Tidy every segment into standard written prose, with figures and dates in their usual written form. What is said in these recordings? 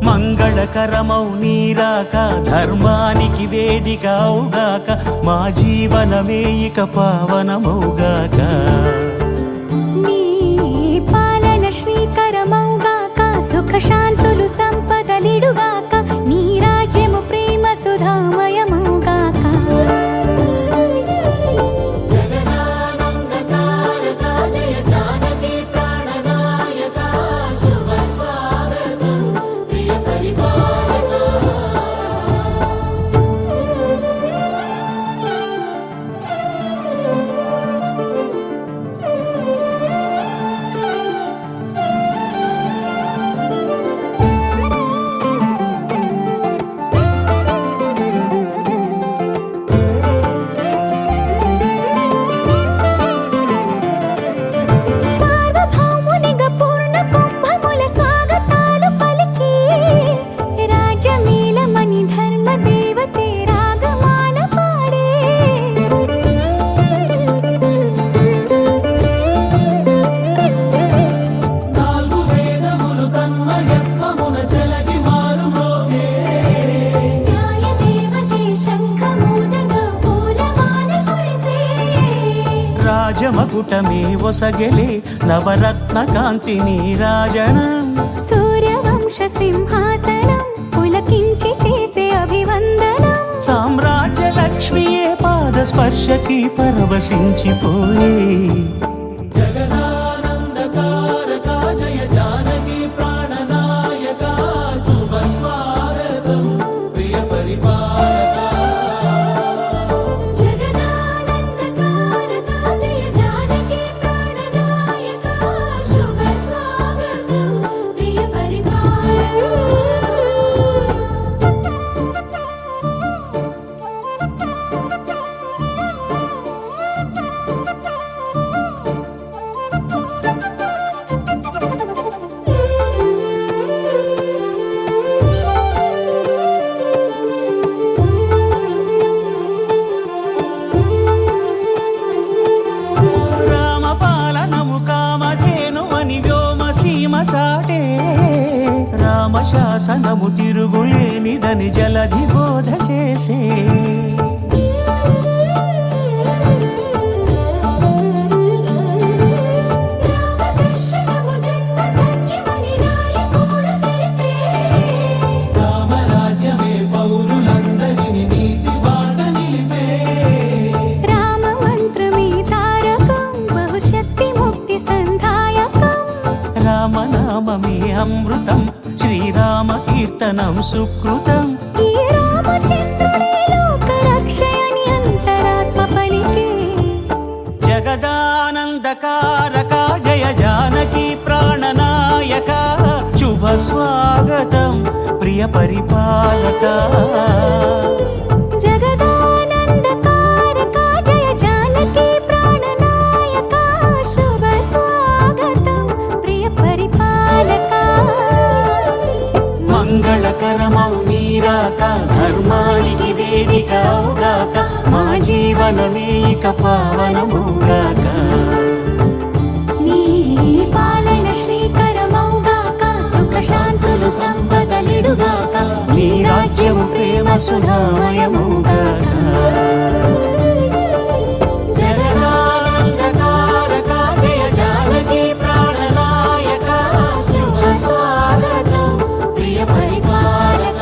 మంగళకరమౌ నీరాక ధర్మానికి వేదిక అవుగాక మా జీవనమే ఇక పావనమౌగాక నీ పాలన శ్రీకరమౌగాక సుఖ శాంతులు సంపదలిడుగాక నీ రాజ్యము ప్రేమ సుధామయమౌగాక రాజమకుటమే ఒసగెలే నవరత్న కాంతి నీరాజనం సూర్యవంశ సింహాసనం పులకించి చేసే అభివందనం సామ్రాజ్య లక్ష్మియే పాద స్పర్శకి పరవశించిపోయే జగదానందకారక జయ జానకి ప్రాణనాయక శుభ స్వాగతం ప్రియ పరిపాలక రామశాసనము తిరుగులేనిదని జలధి బోధ చేసే రామరాజ్యమే పౌరులందరినీ నీతి బాట నిలిపే రామ మంత్రమే తారకం బహుశక్తి ముక్తి సంధాయకం రామనామమే అమృతం శ్రీరామ కీర్తనం సుకృతం ఈ రామచంద్రుడే లోక రక్షయని అంతరాత్మ పలికే జగదానందకారక జయ జానకి ప్రాణనాయక శుభ స్వాగతం ప్రియ పరిపాలక జగదానందకారక జయ జానకి ప్రాణనాయక శుభ స్వాగతం ప్రియ పరిపాలక మంగళకరమౌ నీరాక ధర్మానికి వేదిక అవుగాక మా జీవనమే ఇక పావనమౌగాక నీ పాలన శ్రీకరమౌగాక సుఖ శాంతులు సంపదలిడుగాక నీ రాజ్యము ప్రేమ సుధామయమౌగాక జగదానందకారక జయ జానకి ప్రాణనాయక శుభ స్వాగతం ప్రియ పరిపాలక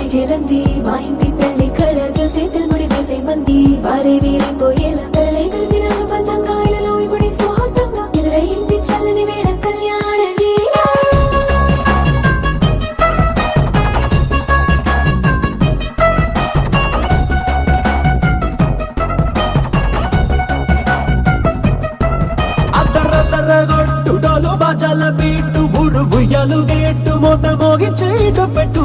జిగలంది మా ఇంటి పెళ్లి కళగా చేతులు ముడి వేసే మంది వారే వీరిపోయేలా తలైదు దినాలు బంధంగాయలలో ఇప్పుడు స్వార్థంగా ఎదురైంది చల్లని వేళ కళ్యాణ లీల అద్దరద్దరగొట్టు డోలు బాజాల బీటు బురు బుయ్యలు గేట్టు మోత మోగించేట పెట్టు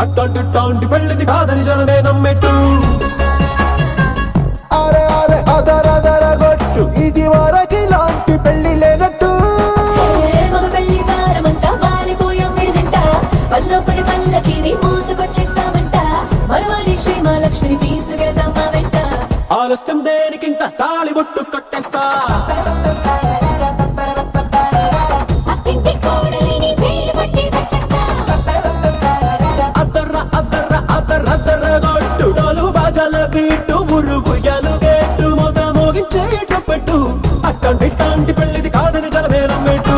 అట్టంటి టాంటి పెళ్ళిది కాదని జనమే నమ్మెట్టు అరే అరే అదరదరగొట్టు ఇది వరకి లాంటి పెళ్లి లేనట్టు. మగ పెళ్లి వారమంతా వాలిపోయాం విడిదింట పల్లో పని పల్లకిని మోసుకొచ్చేస్తామంట మరవాడి శ్రీ మహాలక్ష్మిని తీసుకెళ్దాం మా వెంట ఆలస్యం దేనికింత తాళిబొట్టు కట్టేస్తా. అత్తింటి కోడలిని వేలు పట్టి వచ్చేస్తా అద్దర్ర అద్దర్ర అద్దర్ర అద్దర్ర గొట్టు డోలు బాజాల బీటు ఉరుబుయ్యలు గేటు మొద మోగించేట పెట్టు అట్టంటి టాంటి పెళ్లిది కాదని జనమేలం పెట్టు.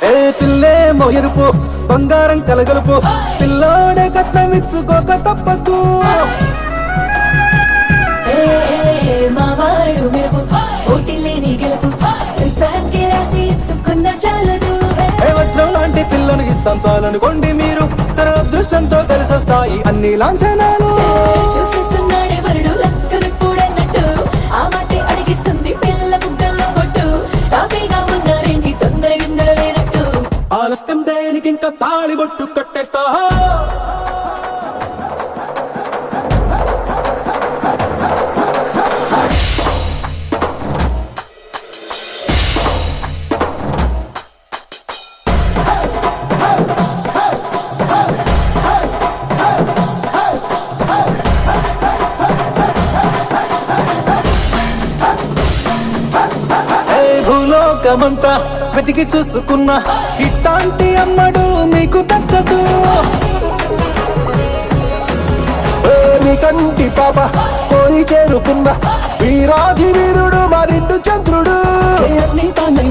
ఏ పిల్లేమో ఎరుపు బంగారం కలగలుపు పిల్లోడే కట్నం ఇచ్చుకోక తప్పదు. మా వాడు మెరుపు ఓటి లేని గెలుపు సంసారానికి రాసి ఇచ్చుకున్న చాలదు ఏ వజ్రం లాంటి పిల్లను ఇస్తాం చాలనుకోండి మీరు, తన అదృష్టంతో కలిసి వస్తాయి అన్ని లాంఛనాలు. చూసిస్తున్నాడే వరుడు లక్కను పూడన్నట్టు ఆ మాటే అడిగిస్తుంది పిల్ల బుగ్గల్లో బొట్టు తాపీగా ఉన్నారేంటి తొందర విందర లేనట్టు ఆలస్యం దేనికింక తాళిబొట్టు కట్టేస్తా. భూలోకమంతా వెతికి చూసుకున్నా ఇట్లాంటి అమ్మడు మీకు దక్కదు. నీ కంటి పాప కోరి చేరుకున్న వీరాధి వీరుడు మరిండు చంద్రుడు. అన్ని తానై